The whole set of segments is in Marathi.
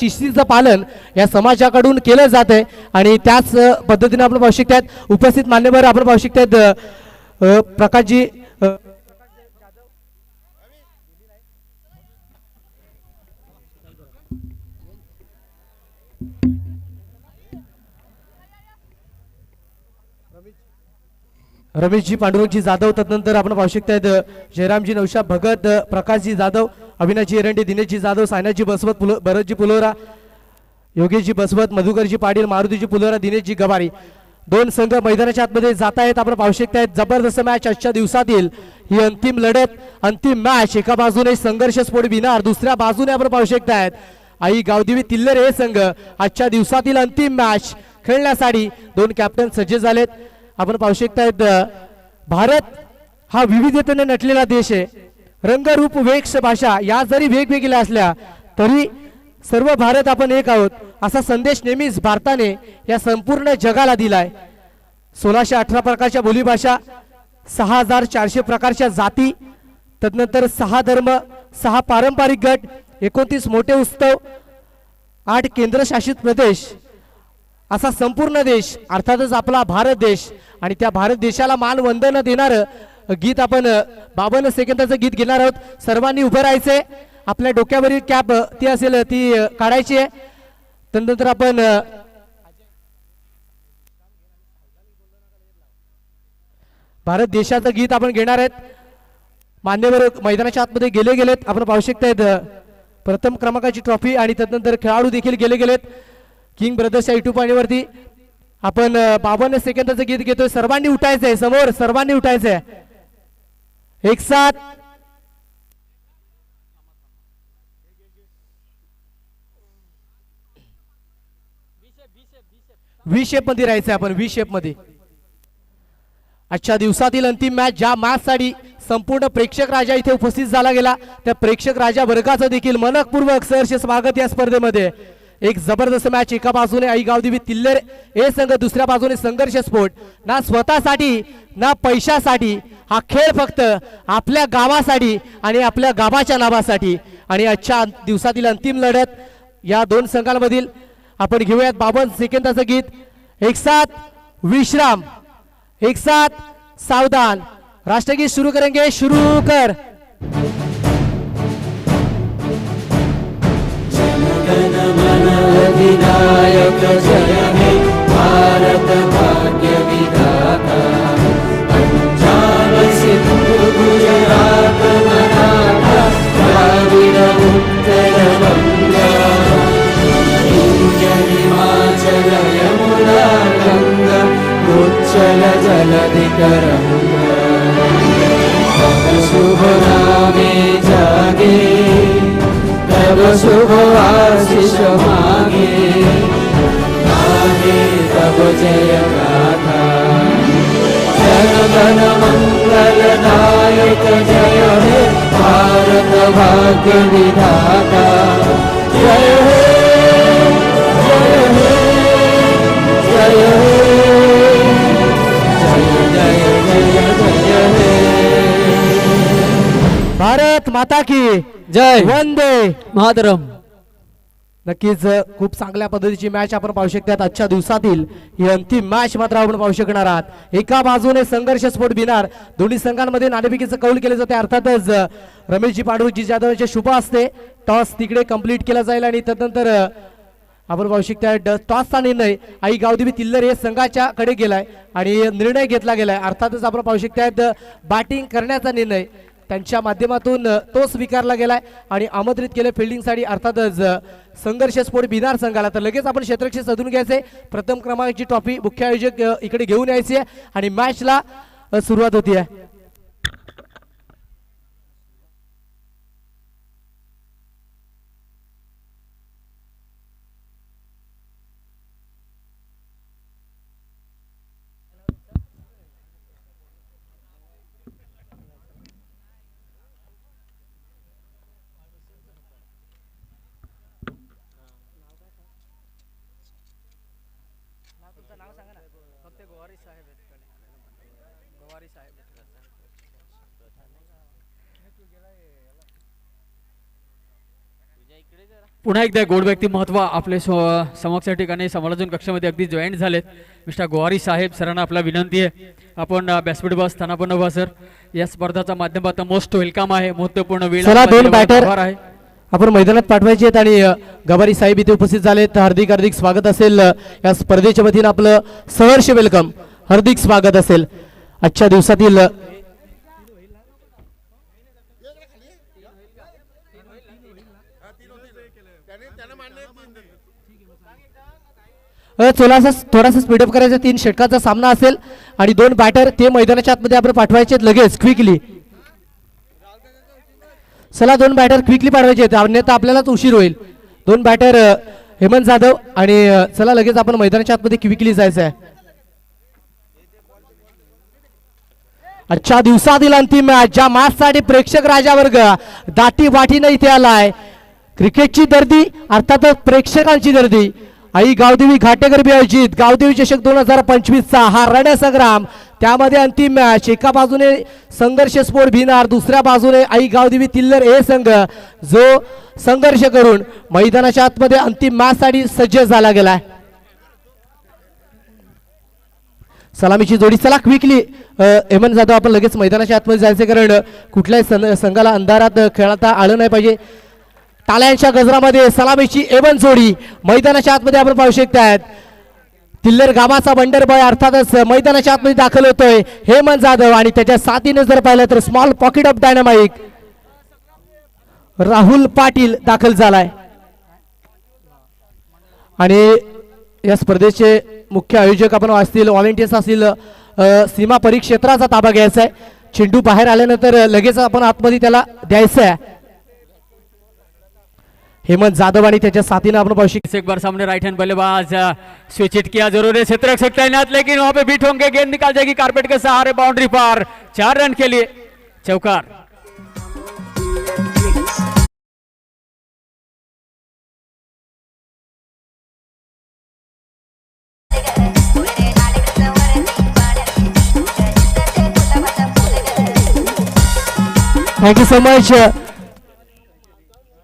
शिस्तीचं पालन या समाजाकडून केलं जात आहे आणि त्याच पद्धतीने आपण पाहू शकतात उपस्थित मान्यवर आपण पाहू शकतात प्रकाशजी रमेशजी पांडुरंगजी जाधव तदनंतर आपण पाहू शकतात जयरामजी नौशा भगत प्रकाशजी जाधव अविनाशजी एरंडे दिनेशजी जाधव सायनाथजी बसवत भरतजी पुलोरा योगेशजी बसवत मधुकरजी पाटील मारुतीजी पुलोरा दिनेशजी गवारी दोन संघ मैदानाच्या आतमध्ये जात आहेत आपण पाहू शकतात जबरदस्त मॅच आजच्या दिवसातील ही अंतिम लढत अंतिम मॅच एका बाजूने संघर्ष स्फोट बिनार दुसऱ्या बाजूने आपण पाहू शकतात आई गावदेवी तिल्लर हे संघ आजच्या दिवसातील अंतिम मॅच खेळण्यासाठी दोन कॅप्टन सज्ज झालेत आपण पाहू शकतात भारत हा विविधतेने नटलेला देश आहे रंगरूप वेश भाषा या जरी वेगवेगळ्या असल्या तरी सर्व भारत आपण एक आहोत असा संदेश नेहमीच भारताने या संपूर्ण जगाला दिलाय 1618 प्रकारच्या बोलीभाषा 6400 प्रकारच्या जाती तदनंतर 6 धर्म 6 पारंपरिक गट 29 मोठे उत्सव 8 केंद्रशासित प्रदेश असा संपूर्ण देश अर्थातच आपला भारत देश आणि त्या भारत देशाला मानवंदन देणारं गीत आपण 52 सेकंदाचं गीत घेणार आहोत सर्वांनी उभं राहायचंय आपल्या डोक्यावरील कॅप ती असेल ती काढायची आहे त्यानंतर आपण भारत देशाचं गीत आपण घेणार आहेत मान्यवर मैदानाच्या आतमध्ये गेलेत आपण पाहू शकतायत प्रथम क्रमांकाची ट्रॉफी आणि त्यानंतर खेळाडू देखील गेलेत किंग ब्रदर्सच्या युट्यूब चॅनलवरती आपण 52 सेकंदाचं गीत घेतोय सर्वांनी उठायचंय समोर सर्वांनी उठायचंय एक साथ व्ही शेप मध्ये राहायचंय आपण व्ही शेप मध्ये आजच्या दिवसातील अंतिम मॅच ज्या मॅच साठी संपूर्ण प्रेक्षक राजा इथे उपस्थित झाला गेला त्या प्रेक्षक राजा वर्गाचं देखील मनपूर्वक सहर्ष स्वागत या स्पर्धेमध्ये एक जबरदस्त मॅच एका बाजूने आई गावदेवी तिल्लेर हे संघ दुसऱ्या बाजूने संघर्ष स्फोट ना स्वतःसाठी ना पैशासाठी हा खेळ फक्त आपल्या गावासाठी आणि आपल्या गावाच्या नावासाठी आणि आजच्या दिवसातील अंतिम लढत या दोन संघांमधील आपण घेऊयात 52 सेकंदाचं गीत एक साथ विश्राम एक साथ सावधान राष्ट्रगीत शुरू करेंगे शुरू कर विनायक जय हे भारत भाग्य विधाता पंजाब सिंधु गुजरात मराठा द्राविड उत्तर बंगा हिमाचल यमुना गंगा उच्चल जलधि तरंगा तब शुभ नामे जागे तब शुभ आशीष मांगे गाहे तब जय गाथा जन गण मंगल दायक जय हे भारत भाग्य विधाता जय हे जय हे जय हे जय जय जय जय हे भारत माता की जय वंदे मातरम नक्कीच खूप चांगल्या पद्धतीची मॅच आपण पाहू शकतात आजच्या दिवसातील ही अंतिम मॅच मात्र आपण पाहू शकणार आहात एका बाजूने संघर्ष स्फोट बिनार दोन्ही संघांमध्ये नाणेफेकीचं कौल केले जाते अर्थातच रमेशजी पांडुरंगजी जाधवचे शुभ असते टॉस तिकडे कंप्लीट केला जाईल आणि त्यानंतर आपण पाहू शकता टॉसचा निर्णय आई गावदेवी तिल्लर हे संघाच्या कडे गेलाय आणि निर्णय घेतला गेलाय अर्थातच आपण पाहू शकता बॅटिंग करण्याचा निर्णय त्यांच्या माध्यमातून तो स्वीकारला गेलाय आणि आमंत्रित केले फिल्डिंगसाठी अर्थातच संघर्ष स्फोट बिनार संघाला तर लगेच आपण क्षेत्रक्षेत्र सजून घ्यायचे प्रथम क्रमांकाची ट्रॉफी मुख्य आयोजक इकडे घेऊन यायची आहे आणि मॅचला सुरुवात होती आहे पुन्हा एकदा गोड व्यक्ती महत्व आपले समक्ष या ठिकाणी समालोचन कक्षामध्ये अगदी जॉईंट झालेत. मिस्टर गोवारी साहेब सरांना आपला विनंती आहे आपण व्यासपीठ बस स्थानापन्न व्हा सर. या स्पर्धाचा माध्यमातून मोस्ट वेलकम आहे. महत्वपूर्ण वेळ चला दोन आपल्याला बॅटर आभार आहे. आपण मैदानात पाठवायचे आहेत आणि गवारी साहेब इथे उपस्थित झालेत. हार्दिक हार्दिक स्वागत असेल या स्पर्धेच्या वतीनं आपलं सहर्ष वेलकम हार्दिक स्वागत असेल. आजच्या दिवसातील थोडासा स्पीडअप करायचा. 3 षटकाचा सामना असेल आणि 2 बॅटर ते मैदानाच्या आतमध्ये आपण पाठवायचे आहेत लगेच क्विकली. चला 2 बॅटर क्विकली पाठवायचे आहेत अन्यथा आपल्यालाच उशीर होईल. 2 बॅटर हेमंत जाधव आणि चला लगेच आपण मैदानाच्या आतमध्ये क्विकली जायचं आहे. आजच्या दिवसातील अंतिम मॅच ज्या मॅचसाठी प्रेक्षक राजावर्ग दाटी वाटीनं इथे आलाय. क्रिकेटची गर्दी अर्थातच प्रेक्षकांची गर्दी. आई गावदेवी घाटेकर आयोजित गावदेवी चषक 2025चा हा रणसंग्राम. त्यामध्ये अंतिम मॅच एका बाजूने संघर्ष स्पोर्ट भिनार दुसऱ्या बाजूने आई गावदेवी तिल्लर हे संघ जो संघर्ष करून मैदानाच्या आतमध्ये अंतिम मॅच साठी सज्ज झाला गेलाय. सलामीची जोडी. चला क्विकली हेमंत जाधव आपण लगेच मैदानाच्या आतमध्ये जायचे कारण कुठल्याही संघाला अंधारात खेळता आलं नाही पाहिजे. टाळ्यांच्या गजरामध्ये सलामीची एवन जोडी मैदानाच्या आतमध्ये आपण पाहू शकतायत. तिल्लर गावाचा बंडरबॉय अर्थातच मैदानाच्या आतमध्ये दाखल होतोय हेमंत जाधव आणि त्याच्या साथीने जर पाहिलं तर small pocket of dynamic Rahul Patil दाखल झालाय. आणि या स्पर्धेचे मुख्य आयोजक आपण असतील व्हॉलेंटियर्स असतील सीमा परिक्षेत्राचा ताबा घ्यायचा आहे. चेंडू बाहेर आल्यानंतर लगेच आपण आतमध्ये त्याला द्यायचं आहे. हेमंत जाधव आणि त्याच्या साथीने आपण पाहू शकतो. एक बार सामने राइट हैंड बल्लेबाज स्विच हिट किया जरूर है. क्षेत्र रख सकता है नाथ लेकिन वहां पे बीट होंगे. गेंद निकाल जाएगी कारपेट के सहारे बाउंड्री पार. 4 रन के लिए चौकार. Thank you so much.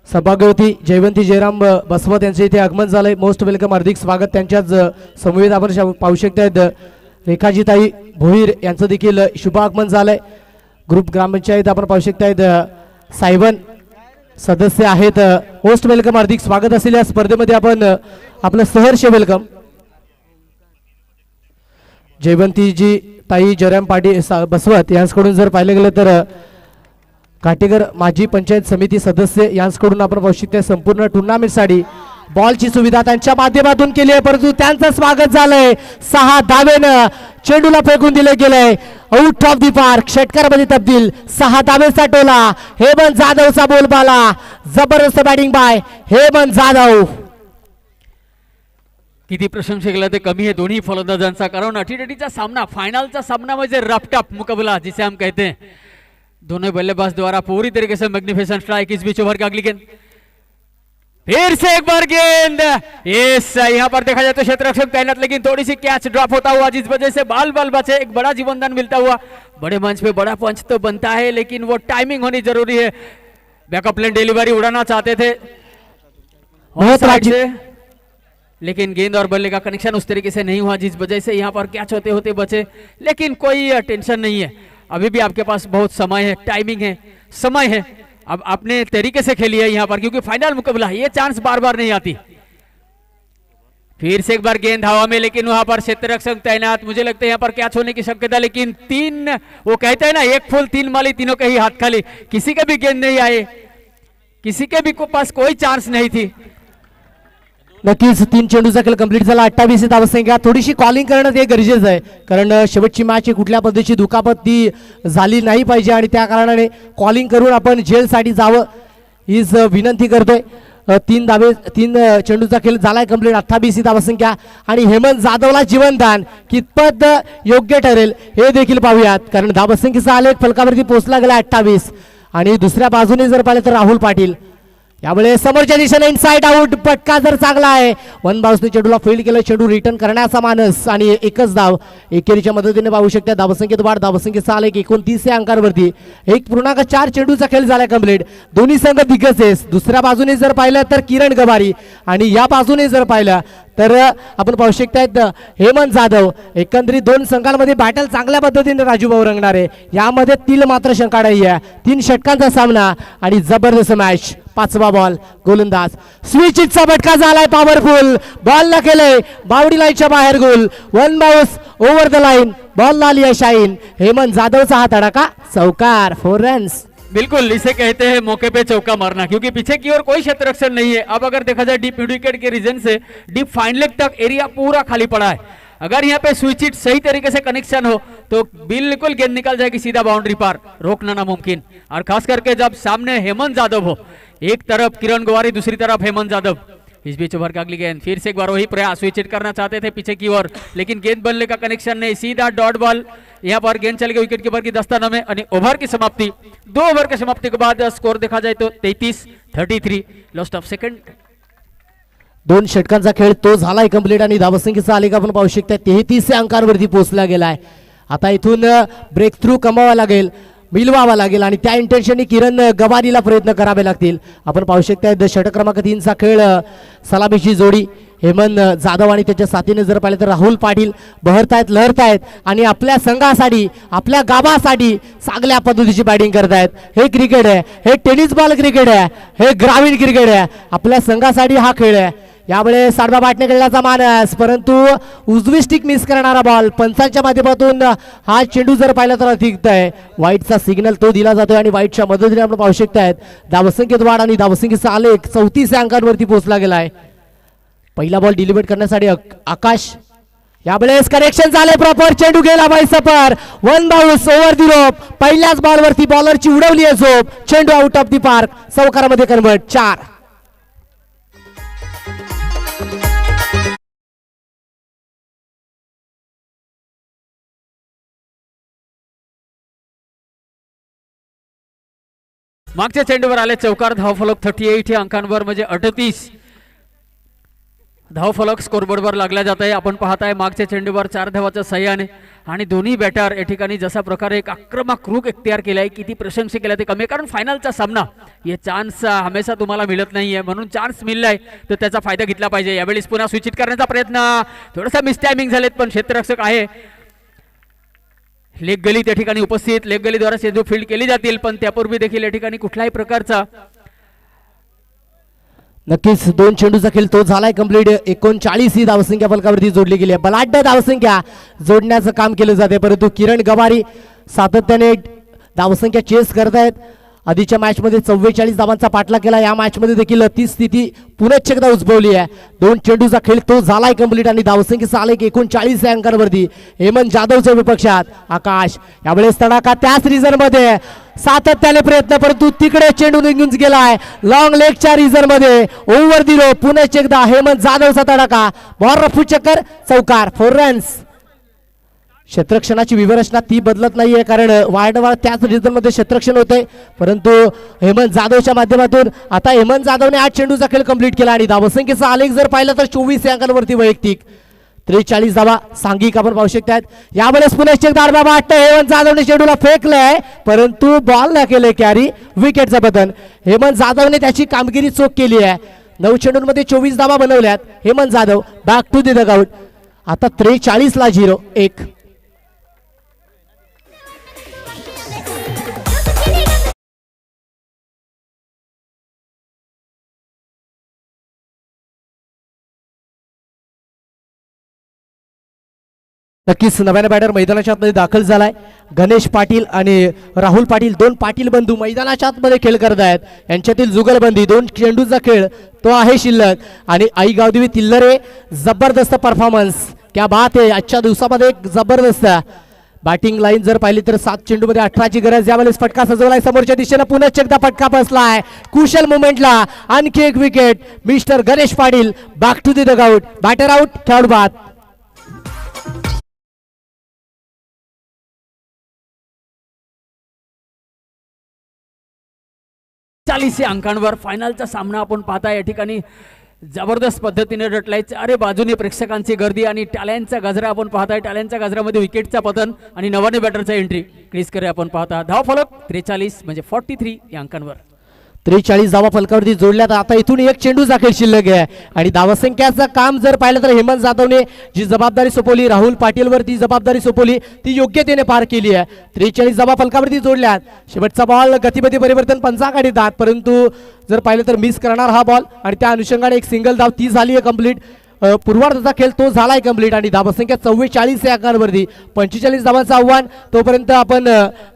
सभागवती जयवंती जयराम बसवत यांचे इथे आगमन झालंय. मोस्ट वेलकम हार्दिक स्वागत. त्यांच्याच समवेत आपण पाहू शकतायत रेखाजीताई भोईर यांचं देखील शुभ आगमन झालंय. ग्रुप ग्रामपंचायत आपण पाहू शकतायत सायवन सदस्य आहेत. मोस्ट वेलकम हार्दिक स्वागत असेल या स्पर्धेमध्ये आपण आपलं सहर्ष वेलकम. जयवंतीजी ताई जयराम पाटील बसवत यांच्याकडून जर पाहिलं गेलं तर घाटेकर माजी पंचायत समिती सदस्य यांच्याकडून आपण पाहू शकतो संपूर्ण टुर्नामेंटसाठी बॉलची सुविधा त्यांच्या माध्यमातून केली आहे. परंतु त्यांचं स्वागत झालंय 6 धावेनं. चेंडूला फेकून दिले गेलंय आउट ऑफ दी पार्क. षटकारामध्ये तब्दील. 6 धावेचा टोला. हेमंत जाधवचा बोलबाला. जबरदस्त बॅटिंग बाय हेमंत जाधव. किती प्रशंसा केला ते कमी है दोन्ही फलंदाजांचा कारण अटीतटीचा सामना फाइनलचा सामना म्हणजे रफटफ मुकाबला जिसे हम कहते हैं. दोनों बल्लेबाज द्वारा पूरी तरीके से मैग्निफिसेंट स्ट्राइक. इस बीच ओवर की अगली गेंद फिर से एक बार गेंद. यस यहाँ पर देखा जाए तो क्षेत्र रक्षक तैनात लेकिन थोड़ी सी कैच ड्रॉप होता हुआ जिस वजह से बाल बचे. एक बड़ा जीवनदान मिलता हुआ. बड़े मंच पे बड़ा पंच तो बनता है लेकिन वो टाइमिंग होनी जरूरी है. बैकअप लेन डिलीवरी उड़ाना चाहते थे साइड से लेकिन गेंद और बल्ले का कनेक्शन उस तरीके से नहीं हुआ जिस वजह से यहाँ पर कैच होते होते बचे. लेकिन कोई टेंशन नहीं है. अभी भी आपके पास बहुत समय है. टाइमिंग है समय है. अब अपने तरीके से खेलिए यहाँ पर क्योंकि फाइनल मुकाबला है. ये चांस बार बार नहीं आती. फिर से एक बार गेंद हवा में लेकिन वहां पर क्षेत्र रक्षक तैनात. मुझे लगता है यहाँ पर कैच होने की शक्यता लेकिन 3 वो कहते हैं ना 1 फुल 3 माली. तीनों के ही हाथ खाली. किसी के भी गेंद नहीं आए. किसी के भी पास कोई चांस नहीं थी. नक्कीच 3 चेंडूचा खेळ कंप्लीट झाला. 28 धावसंख्या. थोडीशी कॉलिंग करणं हे गरजेचं आहे कारण शेवटची मॅच कुठल्या पद्धतीची दुखापत ती झाली नाही पाहिजे आणि त्या कारणाने कॉलिंग करून आपण जेलसाठी जावं हीच विनंती करतोय. 3 चेंडूचा खेळ झालाय कंप्लीट. 28 धावसंख्या आणि हेमंत जाधवला जीवनदान कितपत योग्य ठरेल हे देखील पाहूयात कारण धावसंख्येचा आलेख फलकावरती पोहोचला गेला 28 आणि दुसऱ्या बाजूने जर पाहिलं तर राहुल पाटील यामुळे समोरच्या दिशेने इनसाइड आउट, पटका जर चांगला आहे. वन बाउसने चेंडूला फील्ड केलं, चेंडू रिटर्न करण्याचा मानस आणि एकच धाव एकेरीच्या मदतीने पाहू शकता. धावसंख्येत वाढ, धावसंख्येत चाल 29 अंकांवरती 1.4 चेंडूचा खेळ झाला कंप्लीट. दोन्ही संघ दिग्गज आहेत. दुसऱ्या बाजूने जर पाहिलं तर किरण गवारी आणि या बाजूने जर पाहिलं तर आपण पाहू शकतायत हेमंत जाधव. एकंदरीत दोन संघांमध्ये बॅटल चांगल्या पद्धतीने राजूभाऊ रंगणार आहे. यामध्ये तिल मात्र शंका नाही आहे. 3 षटकांचा सामना आणि जबरदस्त मॅच. 5वा बॉल, गोलंदाज स्विचिटचा फटका झालाय, पॉवरफुल बॉल ला केलंय बावडी लाईनच्या बाहेर गोल. One bounce over the line, ball ला लिया शाईन. हेमंत जाधवचा हा तडाखा, चौकार, 4 रन्स. बिल्कुल इसे कहते हैं मौके पे चौका मारना, क्योंकि पीछे की ओर कोई क्षेत्र रक्षण नहीं है. अब अगर देखा जाए डीप मिड विकेट के रीजन से डीप फाइन लेग तक एरिया पूरा खाली पड़ा है. अगर यहाँ पे स्विच इट सही तरीके से कनेक्शन हो तो बिल्कुल गेंद निकल जाएगी सीधा बाउंड्री पार, रोकना नामुमकिन. और खास करके जब सामने हेमंत जाधव हो, एक तरफ किरण गवारी, दूसरी तरफ हेमंत जाधव. इस बीच ओवर का अगली गेंद, फिर से एक बार वही प्रयास, स्विच इट करना चाहते थे पीछे की ओर, लेकिन गेंद बनने का कनेक्शन नहीं, सीधा डॉट बॉल. यहाँ पर गेंद चल गई विकेट कीपर की दस्ताना में और ओवर की समाप्ति. 2 ओवर की समाप्ति के बाद स्कोर देखा जाए तो 33-33, लॉस्ट ऑफ सेकंड. 2 षटकांचा खेळ तो झालाय कंप्लीट आणि धावसंख्येचा आलेख आपण पाहू शकता 33 अंकांवरती पोहोचला गेलाय. आता इथून ब्रेक थ्रू कमावा लागेल, मिलवावा लागेल आणि त्या इंटेन्शनने किरण गवारीला प्रयत्न करावे लागतील. आपण पाहू शकता षटक क्रमांक 3चा खेळ, सलामीची जोडी हेमंत जाधव आणि त्याच्या साथीने जर पाहिलं तर राहुल पाटील बहरतायत, लहरतायत आणि आपल्या संघासाठी, आपल्या गावासाठी चांगल्या पद्धतीची बॅटिंग करतायत. हे क्रिकेट आहे, हे टेनिस बॉल क्रिकेट आहे, हे ग्रामीण क्रिकेट आहे. आपल्या संघासाठी हा खेळ आहे. यावेळेस साडबा बाटणे खेळण्याचा मानस, परंतु उजवी स्टिक मिस करणारा बॉल. पंचांच्या माध्यमातून हा चेंडू जर पाहिला तर अधिक आहे. वाईटचा सिग्नल तो दिला जातोय आणि वाईटच्या मदतीने आपण पाहू शकतायत धावसंख्येत वाढ आणि धावसंख्येचा आलेख 34 अंकांवरती पोहोचला गेलाय. पहिला बॉल डिलिव्हर करण्यासाठी आकाश. यावेळेस कनेक्शन झाले प्रॉपर, चेंडू गेला बाय सपर. One bounce over the rope. पहिल्याच बॉलवरती बॉलरची उडवली आहे झोप. चेंडू आउट ऑफ दी पार्क, चौकारामध्ये कन्वर्ट. 4. मागच्या चेंडूवर आले चौकार. धावफलक 38 या अंकांवर म्हणजे 38 धावफलक स्कोरबोर्डवर लागला जात आहे. आपण पाहताय मागच्या चेंडूवर 4 धावाच्या सह्याने आणि दोन्ही बॅटर या ठिकाणी जसा प्रकारे एक आक्रमक रुख इख्तियार केलाय, किती प्रशंसा केल्या ते कमी आहे. कारण फायनलचा सामना, ये चान्स हमेशा तुम्हाला मिळत नाहीये, म्हणून चान्स मिळलाय तर त्याचा फायदा घेतला पाहिजे. यावेळेस पुन्हा स्विच करण्याचा प्रयत्न, थोडासा मिस टायमिंग झालेत, पण क्षेत्ररक्षक आहे. लेग गली त्या ठिकाणी उपस्थित, लेग गलीद्वारे चेंडू फील्ड केली जातील, पण त्यापूर्वी देखील या ठिकाणी कुठल्याही प्रकारचा नक्कीच 2 चेंडूचा खेळ तो झालाय कंप्लीट. 39 ही धावसंख्या फलकावरती जोडली गेली आहे. बलाढ्य धावसंख्या जोडण्याचं काम केलं जाते, परंतु किरण गवारी सातत्याने धावसंख्या चेस करतायत. आधीच्या मॅच मध्ये 44 धावांचा पाठलाग केला. या मॅच मध्ये देखील ती स्थिती पुनश्च एकदा उद्भवली आहे. 2 चेंडूचा खेळ तो झालाय कंप्लीट आणि धावसंख्येचा आलेख 39 अंकांवरती. हेमंत जाधवच्या विपक्षात आकाश. यावेळेस तडाखा त्याच रिझन मध्ये सातत्याने प्रयत्न, परंतु तिकडे चेंडू निघून गेलाय लॉंग लेगच्या रिझन मध्ये. ओव्हर दी रोप. पुनश्च एकदा हेमंत जाधवचा तडाखा, बॉल रफू चक्कर, चौकार, 4 रन्स. क्षेत्ररक्षणाची विवरचना ती बदलत नाहीये, कारण वारंवार त्याच रिझन मध्ये क्षेत्ररक्षण होते, परंतु हेमंत जाधवच्या माध्यमातून आता हेमंत जाधवने 8 चेंडूचा खेळ कंप्लीट केला आणि धावसंख्येचा आलेख जर पाहिला तर 24 अंकांवरती वैयक्तिक. 43 धावा सांघिक आपण पाहू शकतात. यावेळेस पुन्हा एकदा आडवा वाटतं, हेमंत जाधवने चेंडूला फेकलंय, परंतु बॉल न केले कॅरी, विकेटचं पतन. हेमंत जाधवने त्याची कामगिरी चोख केली आहे. 9 चेंडूंमध्ये 24 धावा बनवल्यात. Hemant Jadhav back to the dugout. आता 43ला 0-1. नक्कीच नव्याने बॅटर मैदानाच्या आतमध्ये दाखल झालाय. गणेश पाटील आणि राहुल पाटील, 2 पाटील बंधू मैदानाच्या आतमध्ये खेळ करत आहेत. यांच्यातील जुगलबंदी 2 चेंडूचा खेळ तो आहे शिल्लक. आणि आई गावदेवी तिल्लरे, जबरदस्त परफॉर्मन्स, क्या बात आहे. आजच्या दिवसामध्ये एक जबरदस्त बॅटिंग लाईन जर पाहिली तर 7 चेंडूमध्ये 18ची गरज. यावेळेस फटका सजवलाय समोरच्या दिशेने, पुन्हा एकदा फटका बसलाय कुशल मुवमेंटला. आणखी एक wicket. Mister Ganesh Patil back to the dugout. Batter out, खेळाडू बाद. 40 अंकांवर फायनलचा सामना आपण पाहता या ठिकाणी जबरदस्त पद्धतीने रटलाय. चारी बाजूने प्रेक्षकांची गर्दी आणि टाळ्यांचा गजरा आपण पाहताय. टाळ्यांच्या गजरामध्ये विकेटचा पतन आणि नवाने बॅटरचा एंट्री क्रीज करे आपण पाहता. धाव फलक 43 म्हणजे 43 या अंकांवर. 43 धावा फलकावरती जोडल्यात. आता इथून एक चेंडू जाखेल शिल्लक आहे आणि धावसंख्याचं काम जर पाहिलं तर हेमंत जाधवने जी जबाबदारी सोपवली, राहुल पाटील वरती जबाबदारी सोपवली, ती योग्यतेने पार केली आहे. 43 धावा फलकावरती जोडल्यात. शेवटचा बॉल गतीमध्ये परिवर्तन पंचाकडे दात, परंतु जर पाहिलं तर मिस करणार हा बॉल आणि त्या अनुषंगाने एक सिंगल धाव ती झाली आहे कंप्लीट. पूर्वार्धाचा खेळ तो झालाय कंप्लीट आणि धावसंख्या 44 या अंकांवरती 45 धावांचं आव्हान. तोपर्यंत आपण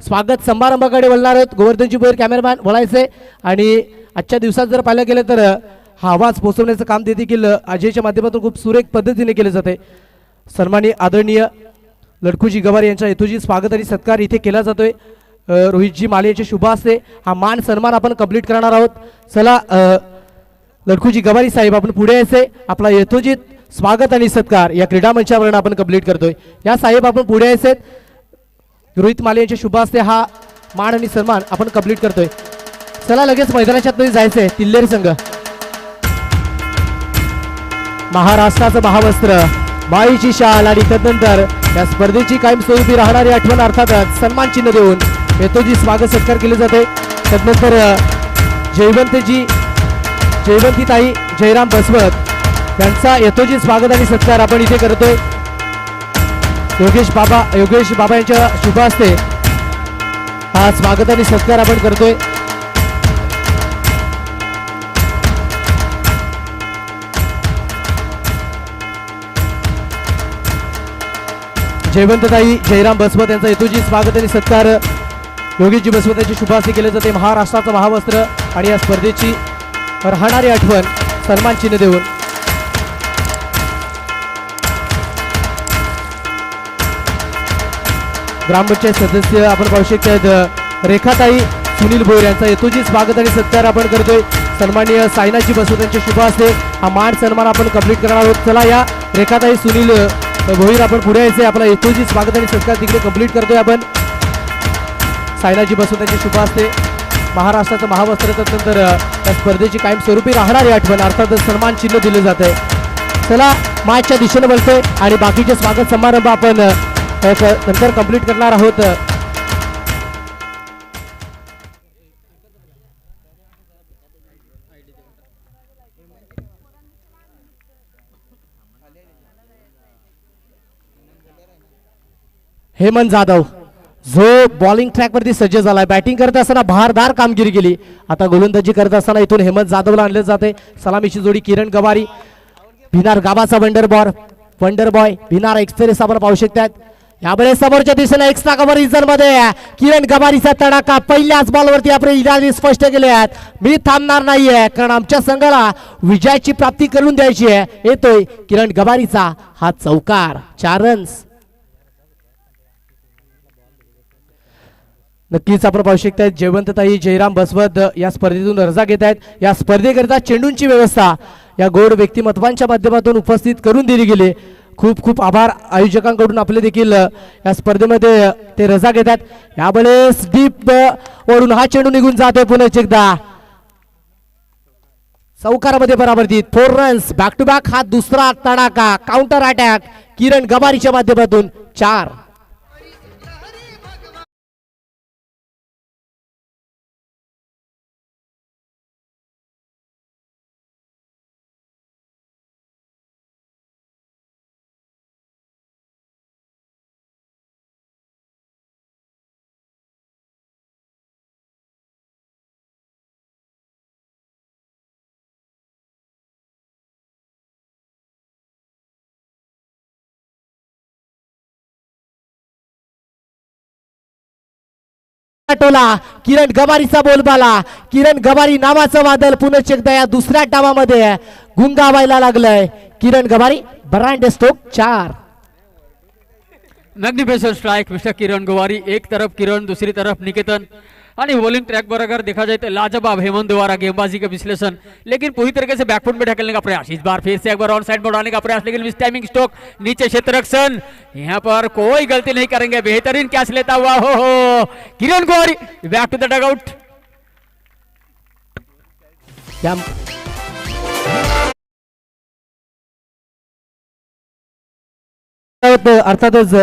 स्वागत समारंभाकडे वळणार आहोत. गोवर्धनजी भोयर कॅमेरामॅन बोलायचे आणि आजच्या दिवसात जर पाहिलं गेलं तर हा आवाज पोहोचवण्याचं काम देखील अजयच्या माध्यमातून खूप सुरेख पद्धतीने केले जाते. सन्माननीय आदरणीय लडखुजी गवार यांच्या हेतूची स्वागत आणि सत्कार इथे केला जातोय. रोहितजी माले यांचे शुभ हस्ते हा मान सन्मान आपण कंप्लीट करणार आहोत. चला लडखुजी गवारी साहेब आपण पुढे यायचे. आपला यथोचित स्वागत आणि सत्कार या क्रीडा मंचावरून आपण कंप्लीट करतोय. या साहेब आपण पुढे यायचे. रोहित माले यांच्या शुभ हस्ते हा मान आणि सन्मान आपण कंप्लीट करतोय. चला लगेच मैदानाच्या आतमध्ये जायचंय. तिल्लेरी संघ महाराष्ट्राचं महावस्त्र, माईची शाल आणि तदनंतर या स्पर्धेची कायमस्वरूपी राहणारी आठवण अर्थातच सन्मान चिन्ह देऊन हेतूची स्वागत सत्कार केले जाते. तदनंतर जयवंतीताई जयराम बसवत यांचा यथोचित स्वागत आणि सत्कार आपण इथे करतोय. योगेश बाबा यांच्या शुभ हस्ते हा स्वागत आणि सत्कार आपण करतोय. जयवंतताई जयराम बसवत यांचा यथोचित स्वागत आणि सत्कार योगेशजी बसवत यांची शुभ हस्ते केले जाते. महाराष्ट्राचं महावस्त्र आणि या स्पर्धेची राहणारी आठवण सन्मान चिन्ह देऊन ग्रामपंचायत सदस्य आपण पाहू शकतात रेखाताई सुनील भोयर यांचा यथोचित स्वागत आणि सत्कार आपण करतोय. सन्माननीय सायनाजी बसवत यांच्या शुभ हस्ते हा मान सन्मान आपण कंप्लीट करणार आहोत. चला या रेखाताई सुनील भोयर आपण पुढे यायचे. आपला यथोचित स्वागत आणि सत्कार तिकडे कंप्लीट करतोय आपण. सायनाजी बसवत यांच्या शुभ हस्ते महाराष्ट्राचं महावस्त्र नंतर या स्पर्धेची कायमस्वरूपी राहणारी आठवण अर्थातच सन्मान चिन्ह दिले जात आहे. चला मॅचच्या दिशेने वळतोय आणि बाकीचे स्वागत समारंभ आपण नंतर कंप्लीट करणार आहोत. हेमंत जाधव जो बॉलिंग ट्रॅक वरती सज्ज झालाय. बॅटिंग करत असताना भारदार कामगिरी केली. आता गोलंदाजी करत असताना इथून हेमंत जाधवला आणले जाते. सलामीची जोडी किरण गवारी, भिनार गावाचा वंडर बॉय भिनार एक्सप्रेस आपण पाहू शकतात. यावेळेस समोरच्या दिशेने एक्स्ट्रा कव्हर रिझन मध्ये किरण गवारीचा तडाखा पहिल्याच बॉलवरती आपण इरादी स्पष्ट केले आहेत. मी थांबणार नाहीये कारण आमच्या संघाला विजयाची प्राप्ती करून द्यायची आहे. येतोय किरण गवारीचा हा चौकार. 4 रन्स. नक्कीच आपण पाहू शकता जयवंतताई जयराम बसवत या स्पर्धेतून रजा घेत आहेत. या स्पर्धेकरिता चेंडूंची व्यवस्था या गोड व्यक्तिमत्वांच्या माध्यमातून उपस्थित करून दिली गेली. खूप खूप आभार आयोजकांकडून. आपले देखील या स्पर्धेमध्ये ते रजा घेतात. यावेळेस डीप वरून हा चेंडू निघून जातोय. पुन्हा एकदा चौकारामध्ये परावर्तित. 4 रन्स. बॅक टू बॅक हा दुसरा तडाखा काउंटर अटॅक किरण गवारीच्या माध्यमातून 4. टोला किरण गवारीचा बोलबाला. किरण गवारी नावाचं वादळ पुन्हा एकदा या दुसऱ्या डावामध्ये गुंगावायला लागलंय. किरण गवारी बरांडे स्टोक 4. मैग्निफिसेंट स्ट्राइक मिस्टर किरण गवारी. एक तरफ किरण, दूसरी तरफ निकेतन आणि बॉलिंग ट्रैक पर अगर देखा जाए तो लाजवाब हेमंत द्वारा गेंदबाजी का विश्लेषण, लेकिन पूरी तरीके से बैकफुट में ढकेलने का प्रयास. इस बार फिर से एक बार ऑन साइड में उड़ाने का प्रयास, लेकिन मिस टाइमिंग स्ट्रोक नीचे क्षेत्र रक्षण. यहाँ पर कोई गलती नहीं करेंगे. बेहतरीन कैच लेता हुआ हो Kiran Gauri back to the dugout. या अर्थातच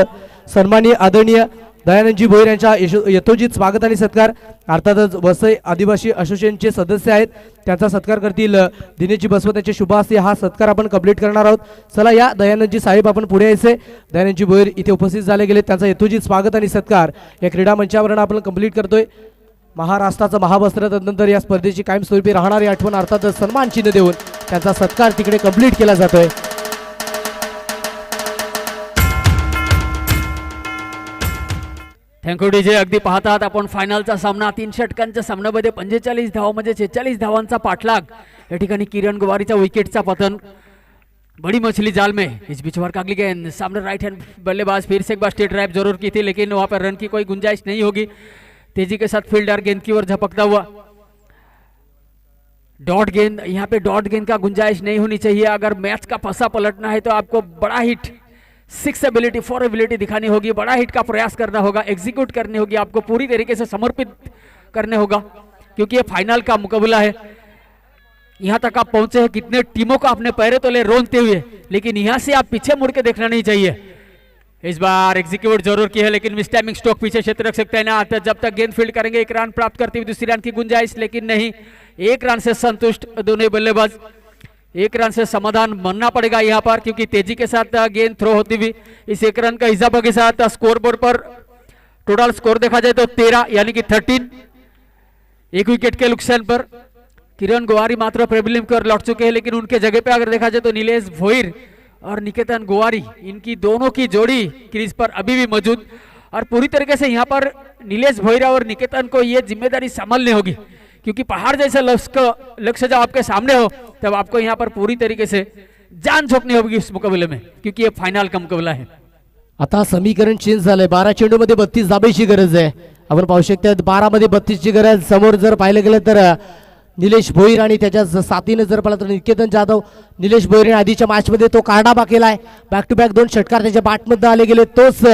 सन्माननीय आदरणीय दयानंदजी भोईर यांच्या यथोचित स्वागत आणि सत्कार. अर्थातच वसई आदिवासी असोसिएशनचे सदस्य आहेत, त्यांचा सत्कार करतील दिनेशजी बसवत यांचे शुभ हस्ते हा सत्कार आपण कंप्लीट करणार आहोत. चला या दयानंदजी साहेब आपण पुढे यायचे. दयानंदजी भोईर इथे उपस्थित झाले गेले, त्यांचा यथोचित स्वागत आणि सत्कार या क्रीडा मंचावरून आपण कंप्लीट करतोय. महाराष्ट्राचं महावस्त्र तदनंतर या स्पर्धेची कायमस्वरूपी राहणारी आठवण अर्थातच सन्मान चिन्ह देऊन त्यांचा सत्कार तिकडे कंप्लीट केला जातोय. Thank you DJ. अगदी पाहतात आपण फायनलचा सामना 3 षटकांच्या सामन्यामध्ये 45 धाव म्हणजे 46 धावांचा पाठलाग. या ठिकाणी किरण गुवारीचा विकेटचा पतन. बड़ी मछली जाल में इस बीच ओवर का अगली गेंद सामने राइट हैंड बल्लेबाज फिर से एक बार स्ट्रेट ड्राइव जरूर की थी, लेकिन वहां पर रन की कोई गुंजाइश नहीं होगी. तेजी के साथ फील्डर गेंद की ओर झपकता हुआ. डॉट गेंद, यहाँ पे डॉट गेंद का गुंजाइश नहीं होनी चाहिए. अगर मैच का फंसा पलटना है तो आपको बड़ा हिट 6 एबिलिटी 4 एबिलिटी दिखानी होगी. बड़ा हिट का प्रयास करना होगा, एग्जीक्यूट करनी होगी, आपको पूरी तरीके से समर्पित करने होगा, क्योंकि ये फाइनल का मुकाबला है. यहाँ तक आप पहुंचे हैं, कितने टीमों को आपने पैरे तले रोनते हुए, लेकिन यहाँ से आप पीछे मुड़ के देखना नहीं चाहिए. इस बार एग्जीक्यूट जरूर की है, लेकिन मिस टाइमिंग स्ट्रोक पीछे क्षेत्र रख सकते हैं ना. जब तक गेंद फील्ड करेंगे 1 रन प्राप्त करते हुए दूसरी रन की गुंजाइश, लेकिन नहीं. 1 रन से संतुष्ट दोनों बल्लेबाज. 1 रन से समाधान बनना पड़ेगा यहाँ पर, क्योंकि तेजी के साथ गेंद थ्रो होती हुई इस 1 रन का इजाफा के साथ स्कोर बोर्ड पर टोटल स्कोर देखा जाए तो 13 यानी कि 13. 1 विकेट के नुकसान पर किरण गुवारी मात्र प्रेबिलिम कर लौट चुके हैं, लेकिन उनके जगह पे अगर देखा जाए तो नीलेश भोईर और निकेतन गुवारी, इनकी दोनों की जोड़ी क्रीज पर अभी भी मौजूद. और पूरी तरीके से यहाँ पर नीलेश भोईर और निकेतन को ये जिम्मेदारी संभालनी होगी, क्योंकि पहाड़ जैसे लक्ष्य जब आपके सामने हो तब आपको यहाँ पर पूरी तरीके से जान झोंकनी होगी इस मुकाबले में, क्योंकि ये फाइनल का मुकाबला है. आता समीकरण चेंज झालंय. 12 चेंडूमध्ये 32 धाबेची गरज आहे. आपण पाहू शकता 12 मध्ये 32 ची गरज. समोर जर पाहिलं गेलं तर निलेश भोईर आणि त्याच्या साथीने जर पाहिलं तर निकेतन जाधव. निलेश भोईर आधीच्या मॅच मध्ये तो कारनामा केलाय. बॅक टू बॅक 2 षटकार त्याच्या बॅटमध्ये आले गेले. तोच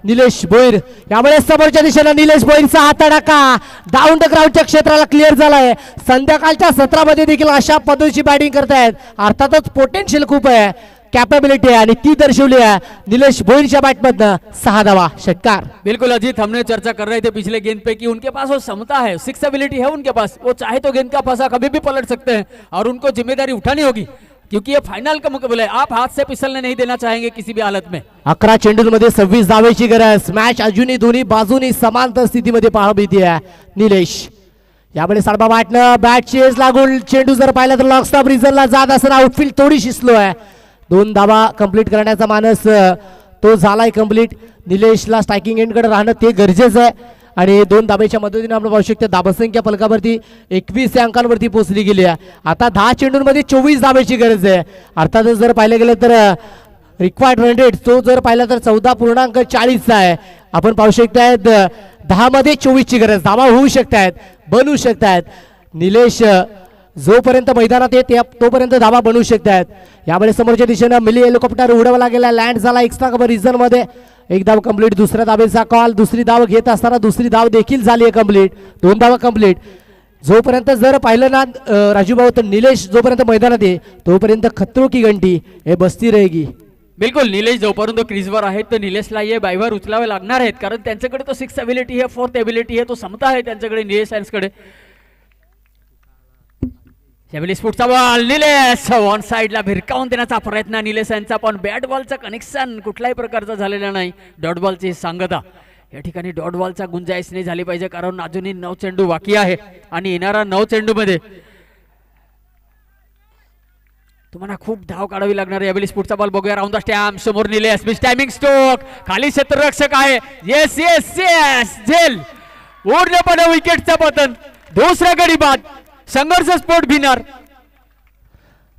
निलेश भोईर. यामुळे समोरच्या दिशेने निलेश भोईरचा हा तडाखा डाऊन द ग्राउंडच्या क्षेत्राला क्लिअर झालाय. संध्याकाळच्या सत्रामध्ये देखील अशा पद्धतीची बॅटिंग करतायत. अर्थातच पोटेन्शियल खूप आहे, कैपेबिलिटी है आणि ती दर्शवली है निलेश भोईरच्या बॅटमधनं. 6 धावा षटकार. बिल्कुल अजीत, हमने चर्चा कर रहे थे पिछले गेंद पे कि उनके पास वो क्षमता है, 6 एबिलिटी है उनके पास. वो चाहे तो गेंद का फंसा कभी भी पलट सकते हैं और उनको जिम्मेदारी उठानी होगी, क्योंकि ये फाइनल का मुकाबला है. आप हाथ से फिसलने नहीं देना चाहेंगे किसी भी हालत में. 11 चेंडूंमध्ये 26 धावेची गरज. मॅच अजूनही दोन्ही बाजूनी समांतर स्थितीमध्ये पाहावी आहे. निलेश यामध्ये साडबा बॅटनं बॅट चेस लागून चेंडू जर पाहिला तर लॉंग स्टॉप रिझनला जात असताना आउटफील्ड थोडीशी स्लो आहे. 2 धावा कंप्लीट करण्याचा मानस तो झालाय कंप्लीट. निलेशला स्ट्रायकिंग एंडकडे राहणं ते गरजेचं आहे आणि 2 धाब्याच्या मदतीने आपण पाहू शकतो धाबसंख्या फलकावरती 21 या अंकांवरती पोहोचली गेली आहे. आता 10 चेंडूंमध्ये 24 धाब्याची गरज आहे. अर्थातच जर पाहिलं गेलं तर रिक्वायर्ड रन रेट तो जर पाहिला तर 14.40 आहे. आपण पाहू शकताय 10 मध्ये 24 ची गरज. धावा होऊ शकतायत, बनवू शकतायत. निलेश जोपर्यंत मैदानात येते तोपर्यंत धावा बनवू शकतायत. यामुळे समोरच्या दिशेने मिली हेलिकॉप्टर उडवला गेला, लँड झाला एक्स्ट्रा कव्हर रिझन मध्ये. 1 धाव कंप्लीट. दुसऱ्या धावेचा कॉल. दुसरी धाव घेत असताना दुसरी धाव देखील झाली आहे कंप्लीट. 2 धावा कंप्लीट. जोपर्यंत जर पाहिलं ना राजूभाऊ तर निलेश जोपर्यंत मैदानात आहे तोपर्यंत खतरो की घंटी हे बसती रहेगी. बिल्कुल, निलेश जोपर्यंत क्रीजवर आहेत तर निलेशला ये बायवर उचलावे लागणार आहेत, कारण त्यांच्याकडे तो 6 एबिलिटी आहे, 4th एबिलिटी आहे, तो समता आहे त्यांच्याकडे निलेश सायन्सकडे. यावेळी स्फोटचा बॉल निलेश ऑन साइडला भिरकावून देण्याचा प्रयत्न निलेश यांचा, पण बॅट बॉलचं कनेक्शन कुठल्याही प्रकारचं झालेलं नाही. डॉट बॉलची सांगता या ठिकाणी डॉट बॉलचा गुंजाइश नाही झाली पाहिजे, कारण अजूनही 9 चेंडू बाकी आहे आणि येणारा 9 चेंडू मध्ये तुम्हाला खूप धाव काढावी लागणार आहे. यावेळी स्फोटचा बॉल बघूया. Round the stamp. समोर निलेश. Miss timing stroke. खाली क्षेत्ररक्षक आहे. येस येस येस झेल. पूर्णपणे विकेटचा पतन. दुसरा गडी बाद. संघर्ष स्पोर्ट भिनार.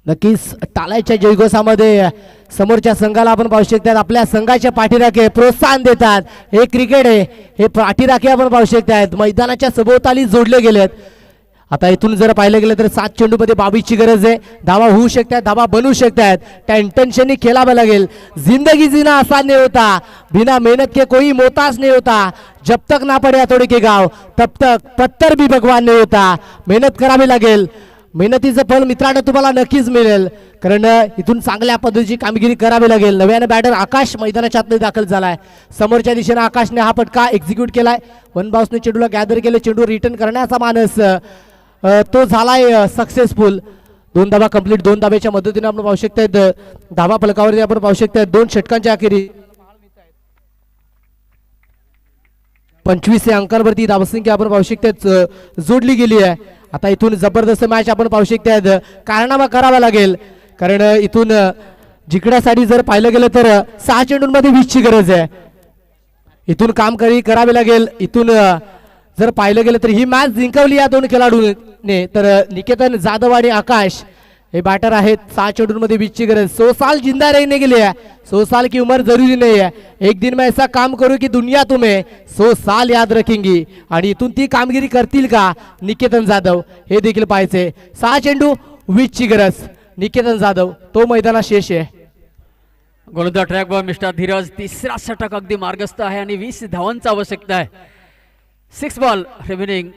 नक्कीच टाळ्याच्या जयघोषामध्ये समोरच्या संघाला आपण पाहू शकतात आपल्या संघाच्या पाठीराखे प्रोत्साहन देतात. हे क्रिकेट आहे, हे पाठीराखे आपण पाहू शकतात मैदानाच्या सभोवताली जोडले गेलेत. आता इथून जर पाहिलं गेलं तर 7 चेंडूमध्ये 22 ची गरज आहे. धावा होऊ शकतात, धावा बनवू शकतात. त्या इंटेन्शननी खेळावं लागेल. जिंदगी जीना आसान नहीं होता, बिना मेहनत के कोई मोहताज नहीं होता. जब तक ना पड़े हथौड़े के गाव तब तक पत्थर भी भगवान नहीं होता. मेहनत करावी लागेल. मेहनतीचं फळ मित्रांनो तुम्हाला नक्कीच मिळेल, कारण इथून चांगल्या पद्धतीची कामगिरी करावी लागेल. नव्यानं बॅटर आकाश मैदानाच्या आतमध्ये दाखल झालाय. समोरच्या दिशेने आकाशने हा फटका एक्झिक्यूट केलाय. वन बाउन्सने चेंडूला गॅदर केले. चेंडू रिटर्न करण्याचा मानस तो झालाय सक्सेसफुल. 2 धावा कंप्लीट. 2 धाब्याच्या मदतीने आपण पाहू शकतायत धावा फलकावरती आपण पाहू शकतायत 2 षटकांच्या अखेरी 25 अंकांवरती धावसंख्या आपण पाहू शकतायत जोडली गेली आहे. आता इथून जबरदस्त मॅच आपण पाहू शकतायत. कारनामा करावा लागेल, कारण इथून जिंकण्यासाठी जर पाहिलं गेलं तर 6 चेंडूंमध्ये 20ची गरज आहे. इथून काम करावे लागेल. इथून जर पाहिलं गेलं तर ही मॅच जिंकवली या 2 खेळाडूंनी, तर निकेतन जाधव आणि आकाश हे बॅटर आहेत. 6 चेंडूंमध्ये 20ची गरज. 100 साल जिंदा रहने के लिए 100 साल की उम्र जरूरी नहीं है. एक दिन में ऐसा काम करू की दुनिया तुम्हें 100 साल याद रखेंगी. आणि इथून ती कामगिरी करतील का निकेतन जाधव हे देखील पाहायचे. 6 चेंडू 20ची गरज. निकेतन जाधव तो मैदानात शेष आहे. गोलंदाज ट्रॅकवर मिस्टर धीरज. तिसरा षटक अगदी मार्गस्थ आहे आणि 20 धावांची आवश्यकता आहे. 6 ball remaining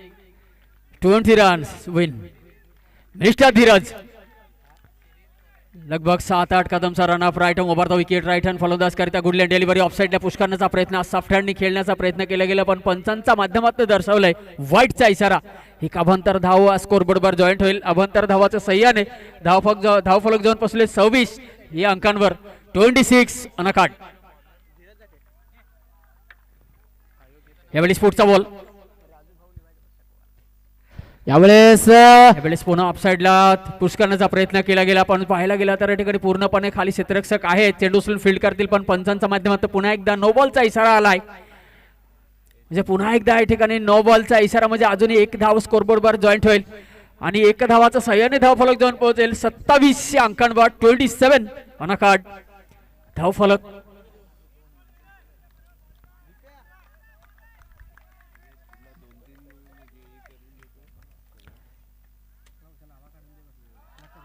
20 runs win. Mister Dheeraj लगभग 7-8 कदमचा रन अप. राईट हँड उभारता विकेट. राईट हँड फलंदाज करिता गुडलँड डिलिव्हरी ऑफसाईडला पुश करण्याचा प्रयत्न. सॉफ्ट हँडनी खेळण्याचा प्रयत्न केला गेला, पण पंचांच्या माध्यमातून दर्शवलंय वाईटचा इशारा. ही अभंतर धाव स्कोरबोर्डवर जॉईंट होईल. अभंतर धावाच्या सह्याने धावफलक जाऊन पोहोचले 26 या अंकांवर. 26 अनकाट. यावेळी स्फोटचा बॉल. यावेळेस पुन्हा ऑफसाईडला पुश करण्याचा प्रयत्न केला गेला, पण पाहायला गेला तर या ठिकाणी पूर्णपणे खाली क्षेत्ररक्षक आहेत. चेंडू उचलून फील्ड करतील, पण पंचांच्या माध्यमातून पुन्हा एकदा नो बॉलचा इशारा आलाय. म्हणजे पुन्हा एकदा या ठिकाणी नो बॉलचा इशारा, म्हणजे अजूनही 1 धाव स्कोरबोर्डवर जॉईंट होईल आणि 1 धावाचा सह्याने धावफलक जाऊन पोहोचेल 27 अंकांवर. 27 अनकाट धावफलक.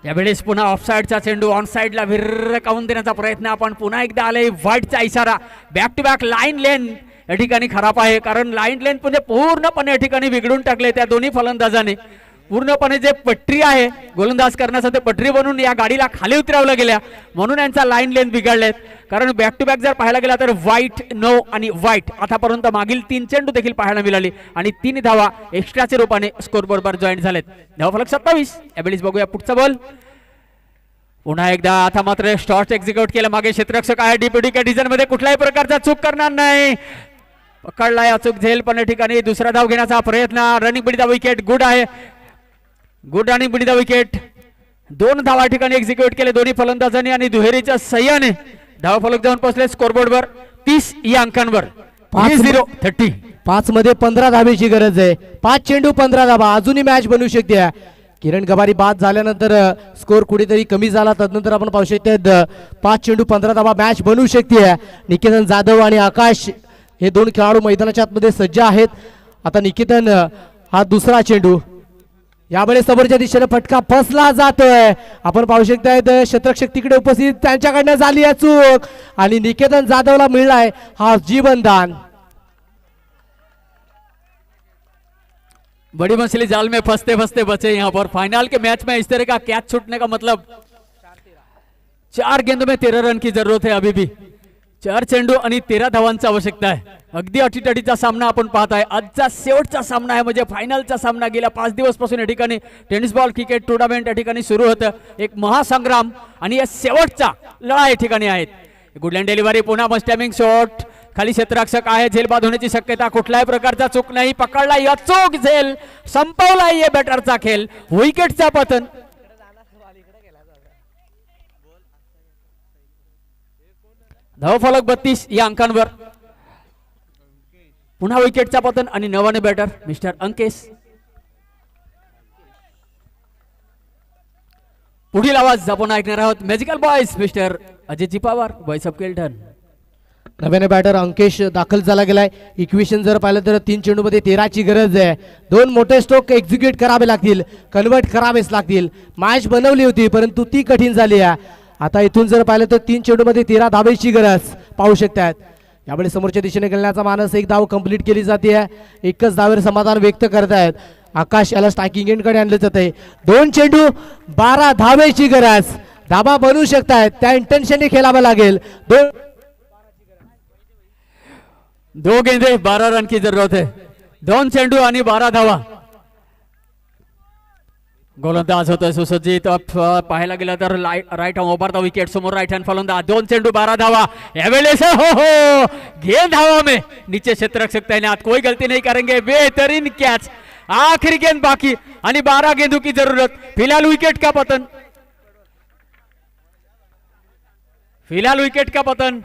यावेळेस पुन्हा ऑफसाईडचा चेंडू ऑन साईडला भिरकावून देण्याचा प्रयत्न. आपण पुन्हा एकदा आले वाईटचा इशारा. बॅक टू बॅक लाईन लेन या ठिकाणी खराब आहे, कारण लाईन लेन म्हणजे पूर्णपणे या ठिकाणी बिघडून टाकले त्या दोन्ही फलंदाजाने. पूर्णपणे जे पटरी आहे गोलंदाज करण्यासाठी पटरी बनवून या गाडीला खाली उतरवलं गेल्या, म्हणून यांचा लाईन लेन बिघडलेत. कारण बॅक टू बॅक जर पाहायला गेला तर व्हाईट नो आणि व्हाईट आतापर्यंत मागील 3 चेंडू देखील पाहायला मिळाली आणि 3 धावा एक्स्ट्राच्या रूपाने स्कोरबोर्डवर जॉईंट झालेत. धावफलक 27. यावेळेस बघूया पुढचा बॉल. पुन्हा एकदा आता मात्र शॉट एक्झिक्यूट केलं. मागे क्षेत्ररक्षक आहे. डीपीडी कंडिशन मध्ये कुठल्याही प्रकारचा चूक करणार नाही. पकडलाय अचूक झेल, पण या ठिकाणी दुसरा धाव घेण्याचा प्रयत्न. रनिंग बिडी द विकेट. गुड आहे. गुड रनिंग बिडी द विकेट. 2 धावा ठिकाणी एक्झिक्यूट केले दोन्ही फलंदाजांनी आणि दुहेरीच्या सह्याने धावफलक जाऊन पोहोचले स्कोरबोर्डवर 30 या अंकांवर. 5-0-30. 5 मध्ये 15 धावेची गरज आहे. 5 चेंडू 15 धावा. अजूनही मॅच बनवू शकते. किरण गबारी बाद झाल्यानंतर स्कोर कुठेतरी कमी झाला, तदनंतर आपण पाहू शकतो 5 चेंडू 15 धावा मॅच बनवू शकते. निकेतन जाधव आणि आकाश हे 2 खेळाडू मैदानाच्या आतमध्ये सज्ज आहेत. आता निकेतन हा दुसरा चेंडू. यावेळेस समोरच्या दिशेने फटका फसला जातोय. आपण पाहू शकताय क्षेत्ररक्षक तिकडे उपस्थित, त्यांच्याकडनं झाली आहे चूक आणि निकेतन जाधवला मिळालाय हा जीवनदान. बड़ी मछली जाल में फंसते फंसते बचे यहाँ पर. फाइनल के मैच में इस तरह का कैच छूटने का मतलब 4 गेंदों में 13 रन की जरूरत है. अभी भी 4 चेंडू आणि 13 धावांची आवश्यकता आहे. अगदी अटीतटीचा सामना आपण पाहत आहे. आजचा शेवटचा सामना आहे, म्हणजे फायनलचा सामना. गेल्या 5 दिवसपासून या ठिकाणी टेनिस बॉल क्रिकेट टुर्नामेंट या ठिकाणी सुरू होतं. एक महासंग्राम आणि या शेवटचा लढा या ठिकाणी आहेत. Good length delivery. पुन्हा मस्टॅमिंग शॉट. खाली क्षेत्ररक्षक आहे. झेल बाद होण्याची शक्यता. कुठल्याही प्रकारचा चूक नाही. पकडला अचूक झेल. संपवला या बॅटरचा खेळ. विकेटचा पतन. धावफलक 32 या अंकांवर. पुन्हा विकेटचा पतन आणि नवाने बॅटर मिस्टर अंकेश. पुढील आवाज आपण ऐकणार आहोत magical boys mister Ajayji Pawar, boys of Kelton. नव्याने बॅटर अंकेश दाखल झाला गेलाय. इक्वेशन जर पाहिलं तर 3 चेंडू मध्ये 13ची गरज आहे. 2 मोठे स्ट्रोक एक्झिक्यूट करावे लागतील, कन्वर्ट करावेच लागतील. मॅच बनवली होती परंतु ती कठीण झाली आहे. आता इथून जर पाहिलं तर 3 चेंडू मध्ये 13 धावेची गरज पाहू शकतात. यावेळी समोरच्या दिशेने खेळण्याचा मानस. 1 धाव कंप्लीट केली जाते. एकच धावेवर समाधान व्यक्त करतायत. आकाश याला स्ट्रायकिंग एंड कडे आणलं जात आहे. 2 चेंडू 12 धावेची गरज. धाबा बनवू शकतायत त्या इंटेन्शनने खेळावं लागेल. 2 गेंदे 12 रन की जरूरत है. 2 चेंडू आणि 12 धावा. गोलंदाज होतोय सुसज्जित. पाहायला गेलं तर राईट हँड उभारता विकेट समोर राईट हँड फलंदाज. 2 चेंडू 12 धावा. यावेळेस हो गेंद हवा में नीचे क्षेत्ररक्षक तैनात. कोई गलती नहीं करेंगे. बेहतरीन कैच. आखिरी गेंद बाकी आणि 12 गेंदों की जरूरत. फिलहाल विकेट का पतन.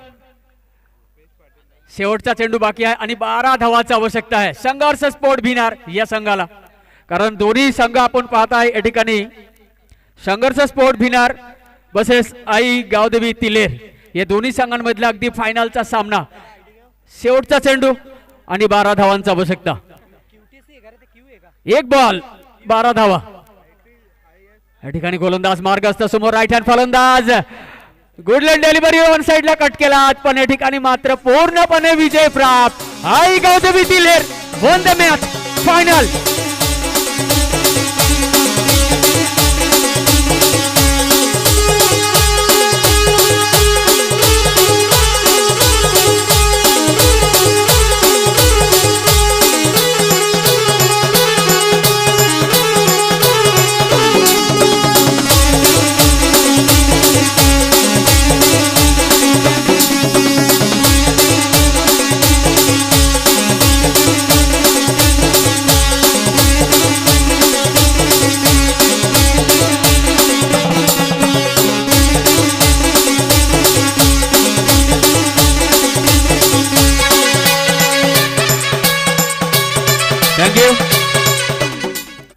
शेवटचा चेंडू बाकी आहे आणि 12 धावांची आवश्यकता आहे. संघर्ष स्पोर्ट भिनार या संघाला, कारण दोन्ही संघ आपण पाहताय या ठिकाणी. संघर्ष स्पोर्ट भिनार बसेस आई गावदेवी तिलेर या दोन्ही संघांमधला अगदी फायनलचा सामना. शेवटचा चेंडू आणि 12 धावांची आवश्यकता. 1 बॉल 12 धावा. या ठिकाणी गोलंदाज मार्गस्थ समोर राईट हँड फलंदाज. गुडलँड डेलिव्हरी वन साइडला कट केला, पण या ठिकाणी मात्र पूर्णपणे विजय प्राप्त. आई गावदेवी तिलेर won the match final.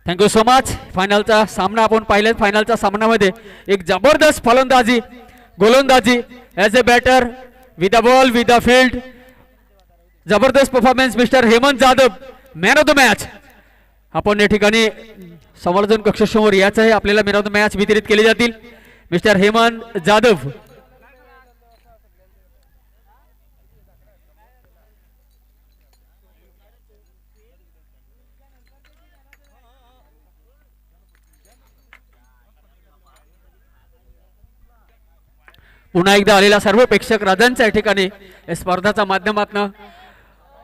Thank you so much. फायनलचा सामना आपण पाहिलं. फायनलच्या सामन्यामध्ये एक जबरदस्त फलंदाजी गोलंदाजी as a batter with the ball with the field. जबरदस्त performance Mister Hemant Jadhav man of the match. आपण या ठिकाणी समालोचन कक्षासमोर याच आहे. आपल्याला मॅन ऑफ द मॅच वितरित केले जातील. मिस्टर हेमंत जाधव. पुन्हा एकदा आलेला सर्व प्रेक्षक राजांच्या या ठिकाणी या स्पर्धाच्या माध्यमातून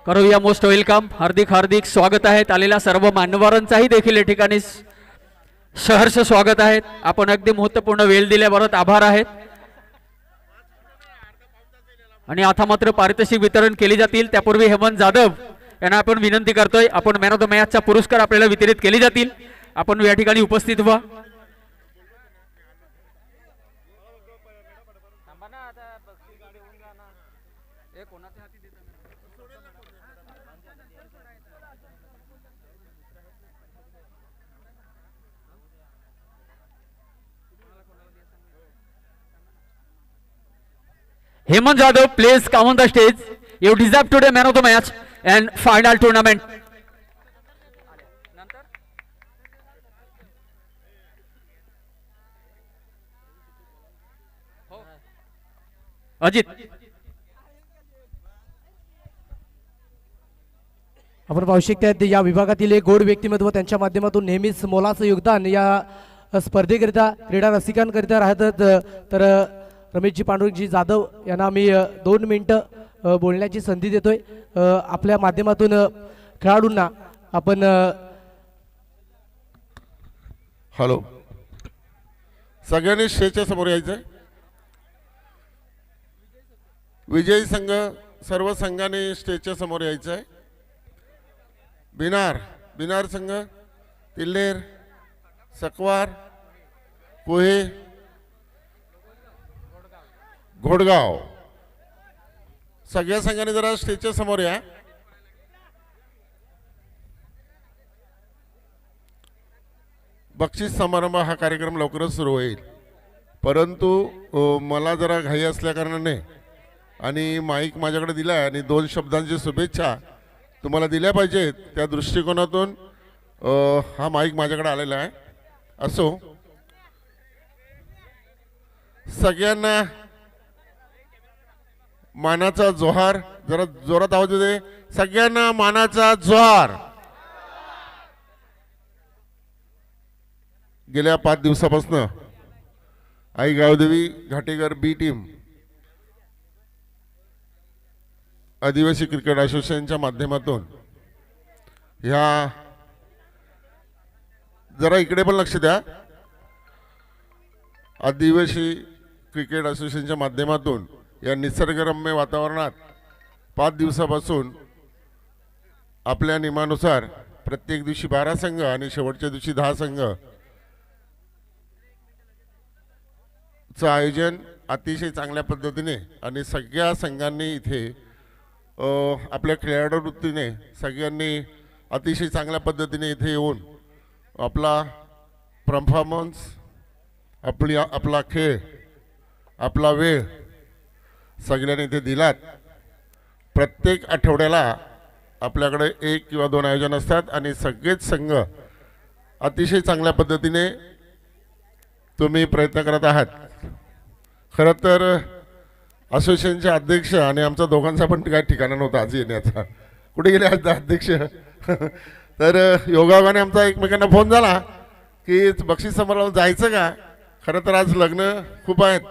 करूया मोस्ट वेलकम. हार्दिक हार्दिक स्वागत आहेत. आलेल्या सर्व मान्यवरांचाही देखील या ठिकाणी सहर्ष स्वागत आहेत. आपण अगदी महत्त्वपूर्ण वेळ दिल्याबरोबर आभार आहेत. आणि आता मात्र पारितोषिक वितरण केले जातील. त्यापूर्वी हेमंत जाधव यांना आपण विनंती करतोय, आपण मॅन ऑफ द मॅचचा पुरस्कार आपल्याला वितरित केले जातील. आपण या ठिकाणी उपस्थित व्हा. Hemant Jadhav, please come on the stage. You deserve today man of the match and final tournament. Ajit. आपण पाहू शकता या विभागातील एक गोड व्यक्तिमत्व त्यांच्या माध्यमातून नेहमीच मोलाचं योगदान या स्पर्धेकरिता क्रीडा रसिकांकरिता राहतात. तर रमेशजी पांडुरंगजी जाधव यांना आम्ही 2 मिनिटं बोलण्याची संधी देतोय. आपल्या माध्यमातून खेळाडूंना आपण हॅलो सगळ्यांनी स्टेजच्या समोर यायचं. विजयी संघ सर्व संघाने स्टेजच्या समोर यायचं आहे. बिनार संघ, तिल्हेर, सकवार, कोहे, घोडगाव सगळ्या संघाने जरा स्टेजच्या समोर या. बक्षीस समारंभ हा कार्यक्रम लवकरच सुरू होईल, परंतु मला जरा घाई असल्या कारणाने आणि माईक माझ्याकडे दिला आहे आणि 2 शब्दांची शुभेच्छा तुम्हाला दिल्या पाहिजेत त्या दृष्टिकोनातून हा माईक माझ्याकडे आलेला आहे. असो, सगळ्यांना मानाचा जोहार. जरा जोरात आवाज दे. सगळ्यांना मानाचा जोहार. गेल्या 5 दिवसापासून आई गावदेवी घाटेकर बी टीम आदिवासी क्रिकेट असोसिएशनच्या माध्यमातून ह्या जरा इकडे पण लक्ष द्या, आदिवासी क्रिकेट असोसिएशनच्या माध्यमातून या निसर्गरम्य वातावरणात 5 दिवसापासून आपल्या नियमानुसार प्रत्येक दिवशी 12 संघ आणि शेवटच्या दिवशी 10 संघ चं आयोजन अतिशय चांगल्या पद्धतीने आणि सगळ्या संघांनी इथे आपल्या खेळाडू वृत्तीने सगळ्यांनी अतिशय चांगल्या पद्धतीने इथे येऊन आपला परफॉर्मन्स आपला खेळ आपला वेळ सगळ्यांनी इथे दिलात. प्रत्येक आठवड्याला आपल्याकडे 1 किंवा 2 आयोजन असतात आणि सगळेच संघ अतिशय चांगल्या पद्धतीने तुम्ही प्रयत्न करत आहात. खरं तर असोसिएशनचे अध्यक्ष आणि आमचा दोघांचा पण काय ठिकाणा नव्हता आज येण्याचा. कुठे गेले आज अध्यक्ष? तर योगायोगाने आमचा एकमेकांना फोन झाला की बक्षीस समारंभाला जायचं का. खरं तर आज लग्न खूप आहेत